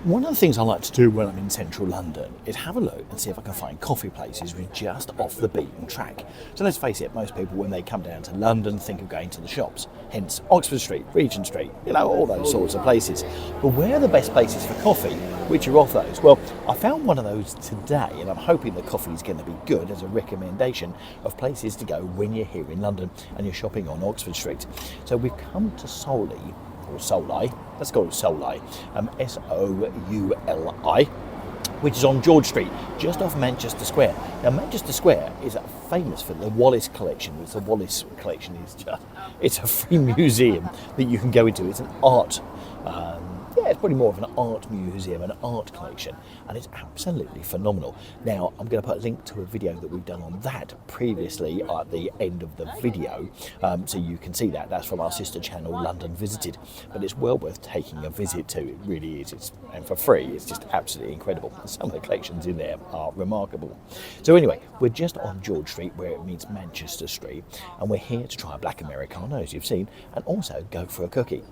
One of the things I like to do when I'm in central London is have a look and see if I can find coffee places with just off the beaten track. So let's face it, most people when they come down to London think of going to the shops, hence Oxford Street, Regent Street, all those sorts of places. But where are the best places for coffee? Which are of those? Well, I found one of those today and I'm hoping the coffee is going to be good as a recommendation of places to go when you're here in London and you're shopping on Oxford Street. So we've come to Soli, or Soli, let's call it Soli, Souli, which is on George Street, just off Manchester Square. Now, Manchester Square is famous for the Wallace collection. The Wallace collection is it's a free museum that you can go into. It's an art, it's probably more of an art museum, an art collection, and it's absolutely phenomenal. Now, I'm going to put a link to a video that we've done on that previously at the end of the video, so you can see that. That's from our sister channel, London Visited, but it's well worth taking a visit to. It really is. And for free, it's just absolutely incredible. Some of the collections in there are remarkable. So anyway, we're just on George Street, where it meets Manchester Street, and we're here to try a black Americano, as you've seen, and also go for a cookie.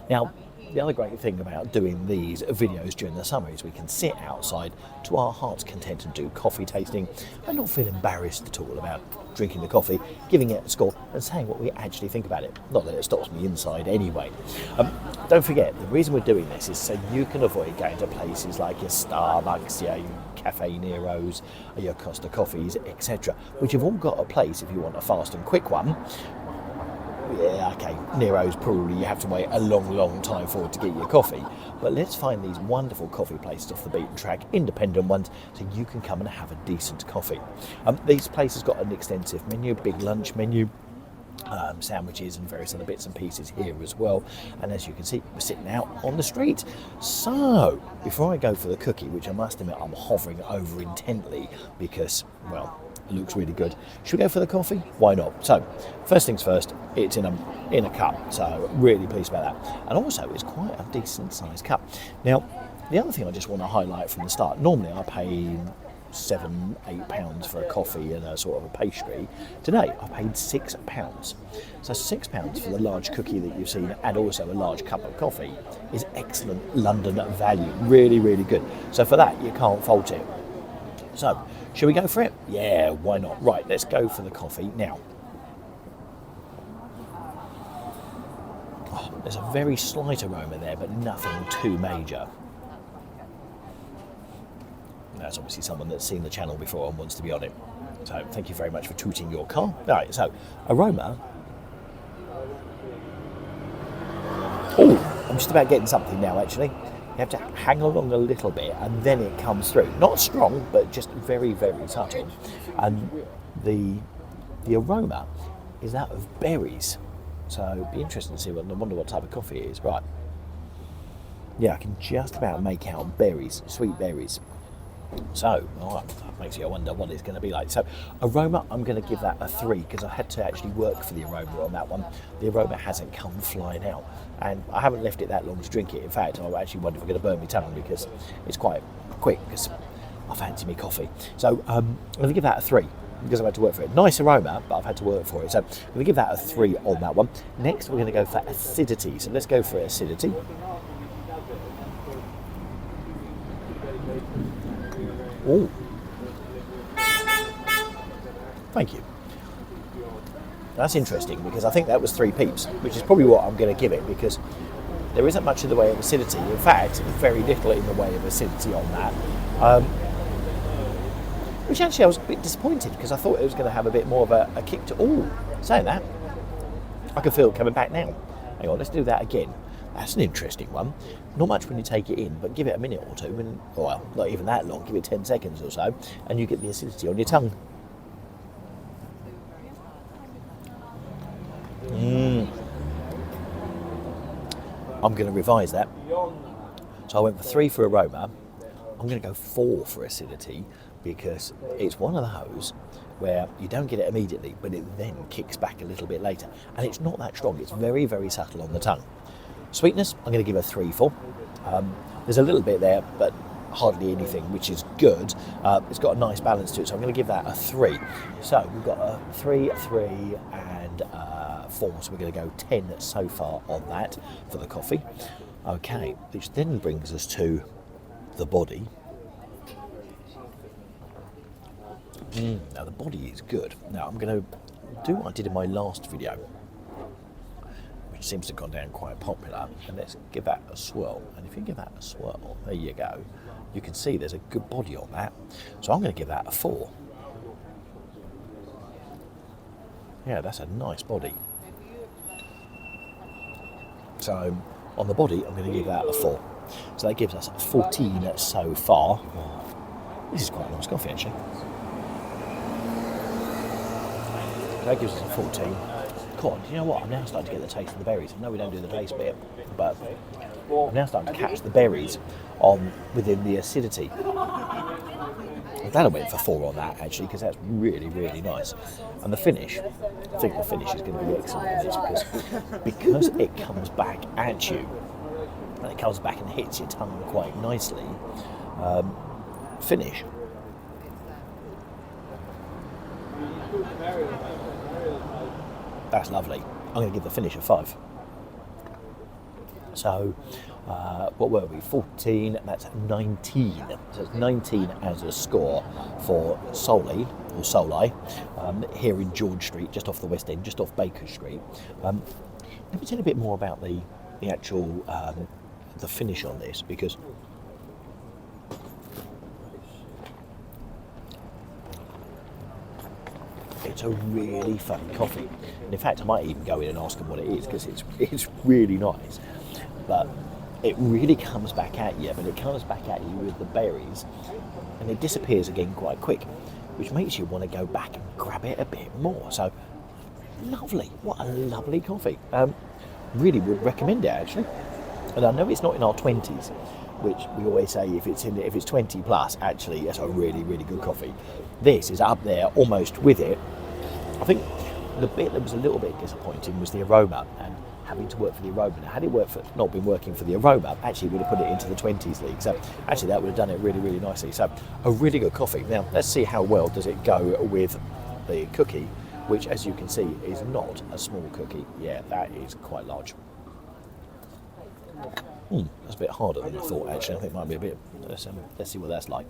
Now, the other great thing about doing these videos during the summer is we can sit outside to our heart's content and do coffee tasting and not feel embarrassed at all about drinking the coffee, giving it a score and saying what we actually think about it. Not that it stops me inside anyway. Don't forget, the reason we're doing this is so you can avoid going to places like your Starbucks, your Cafe Nero's, your Costa Coffees, etc., which have all got a place if you want a fast and quick one. Yeah, okay, Nero's probably you have to wait a long time for to get your coffee. But let's find these wonderful coffee places off the beaten track, independent ones, so you can come and have a decent coffee. These places got an extensive menu, big lunch menu, sandwiches and various other bits and pieces here as well. And as you can see, we're sitting out on the street. So, before I go for the cookie, which I must admit I'm hovering over intently because, well, it looks really good. Should we go for the coffee? Why not? So, first things first, it's in a cup, so really pleased about that. And also, it's quite a decent sized cup. Now, the other thing I just want to highlight from the start, normally I pay £7-8 for a coffee and a sort of a pastry. Today I paid £6. So £6 for the large cookie that you've seen and also a large cup of coffee is excellent London value. Really, really good. So for that, you can't fault it. So, shall we go for it? Yeah, why not? Right, let's go for the coffee now. Oh, there's a very slight aroma there, but nothing too major. That's obviously someone that's seen the channel before and wants to be on it. So, thank you very much for tooting your car. Right, so, aroma. Oh, I'm just about getting something now, actually. You have to hang along a little bit and then it comes through. Not strong, but just very, very subtle. And the aroma is that of berries. So it'd be interesting to see I wonder what type of coffee it is. Right. Yeah, I can just about make out berries, sweet berries. So, that makes you wonder what it's going to be like. So, aroma, I'm going to give that a 3 because I had to actually work for the aroma on that one. The aroma hasn't come flying out, and I haven't left it that long to drink it. In fact, I actually wonder if I'm going to burn my tongue because it's quite quick because I fancy me coffee. So, I'm going to give that a 3 because I've had to work for it. Nice aroma, but I've had to work for it. So, I'm going to give that a 3 on that one. Next, we're going to go for acidity. So, let's go for acidity. Oh, thank you. That's interesting because I think that was 3 peeps, which is probably what I'm going to give it because there isn't much in the way of acidity. In fact, very little in the way of acidity on that. Which actually I was a bit disappointed because I thought it was going to have a bit more of a kick to... Oh, saying that, I can feel it coming back now. Hang on, let's do that again. That's an interesting one. Not much when you take it in, but give it a minute or two, and, well, not even that long, give it 10 seconds or so, and you get the acidity on your tongue. I'm going to revise that. So I went for 3 for aroma. I'm going to go 4 for acidity because it's one of those where you don't get it immediately, but it then kicks back a little bit later. And it's not that strong. It's very, very subtle on the tongue. Sweetness, I'm going to give a 3 for. There's a little bit there, but hardly anything, which is good. It's got a nice balance to it, so I'm going to give that a 3. So we've got a 3, 3, and 4, so we're going to go 10 so far on that for the coffee. Okay, which then brings us to the body. Now the body is good. Now I'm going to do what I did in my last video, which seems to have gone down quite popular, and let's give that a swirl. And if you give that a swirl, there you go. You can see there's a good body on that. So I'm going to give that a 4. Yeah, that's a nice body. So on the body, I'm going to give that a 4. So that gives us 14 so far. This is quite a nice coffee, actually. That gives us a 14. God, you know what? I'm now starting to get the taste of the berries. I know we don't do the taste bit, but I'm now starting to catch the berries within the acidity. I'm glad I went for 4 on that, actually, because that's really, really nice. And the finish, I think the finish is going to be excellent in this, because it comes back at you, and it comes back and hits your tongue quite nicely. Finish. That's lovely. I'm going to give the finish a 5. So, what were we? 14, that's 19. So it's 19 as a score for Soli, here in George Street, just off the West End, just off Baker Street. Let me tell you a bit more about the actual the finish on this, because it's a really fun coffee. And in fact, I might even go in and ask them what it is, because it's really nice. But it really comes back at you, but it comes back at you with the berries, and it disappears again quite quick, which makes you want to go back and grab it a bit more. So, lovely. What a lovely coffee. Really would recommend it, actually. And I know it's not in our 20s, which we always say if it's 20 plus, actually, it's a really, really good coffee. This is up there almost with it. I think the bit that was a little bit disappointing was the aroma, and having to work for the aroma. Now, had it not been working for the aroma, actually would have put it into the 20s league. So actually that would have done it really, really nicely. So a really good coffee. Now let's see how well does it go with the cookie, which, as you can see, is not a small cookie. Yeah, that is quite large. That's a bit harder than I thought, actually. I think it might be a bit. Let's see what that's like.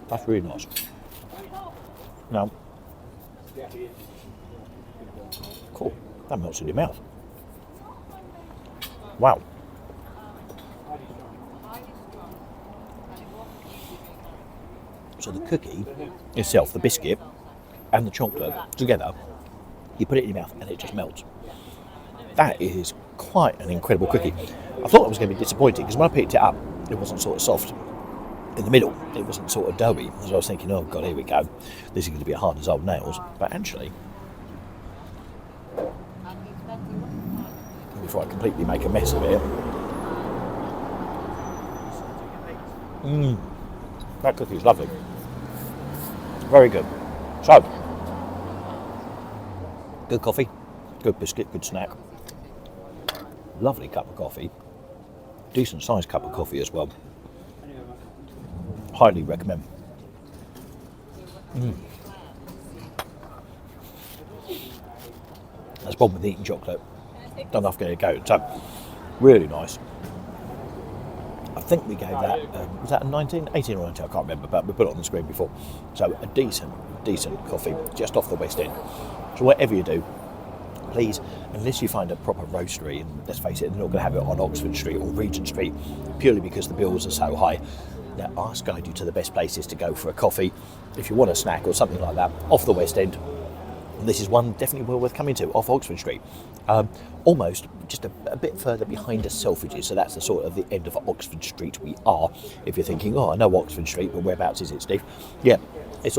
That's really nice. Now, cool. That melts in your mouth. Wow. So the cookie itself, the biscuit, and the chocolate together, you put it in your mouth and it just melts. That is quite an incredible cookie. I thought it was going to be disappointing, because when I picked it up, it wasn't sort of soft in the middle. It wasn't sort of doughy. So I was thinking, oh God, here we go. This is going to be hard as old nails. But actually, before I completely make a mess of it, that cookie is lovely. Very good. So, good coffee, good biscuit, good snack, lovely cup of coffee, decent sized cup of coffee as well. Highly recommend. That's the problem with eating chocolate. Don't have to get it going. So, really nice. I think we gave that, was that a 19? 18 or 19, I can't remember, but we put it on the screen before. So a decent coffee, just off the West End. So whatever you do, please, unless you find a proper roastery, and let's face it, they're not going to have it on Oxford Street or Regent Street, purely because the bills are so high. Now, I'll guide you to the best places to go for a coffee. If you want a snack or something like that, off the West End, this is one definitely well worth coming to, off Oxford Street. Almost just a bit further behind the Selfridges, so that's the sort of the end of Oxford Street we are. If you're thinking, oh, I know Oxford Street, but whereabouts is it, Steve? Yeah, it's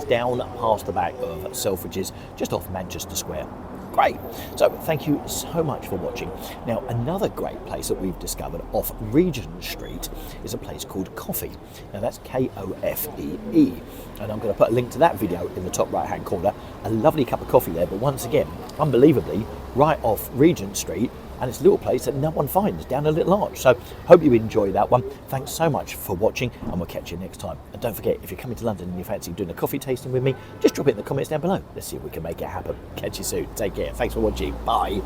down past the back of Selfridges, just off Manchester Square. Great. So thank you so much for watching. Now, another great place that we've discovered off Regent Street is a place called Coffee. Now that's Kofee. And I'm going to put a link to that video in the top right hand corner. A lovely cup of coffee there, but once again, unbelievably, right off Regent Street, and it's a little place that no one finds down a little arch. So hope you enjoy that one. Thanks so much for watching, and we'll catch you next time. And don't forget, if you're coming to London and you fancy doing a coffee tasting with me, just drop it in the comments down below. Let's see if we can make it happen. Catch you soon. Take care. Thanks for watching. Bye.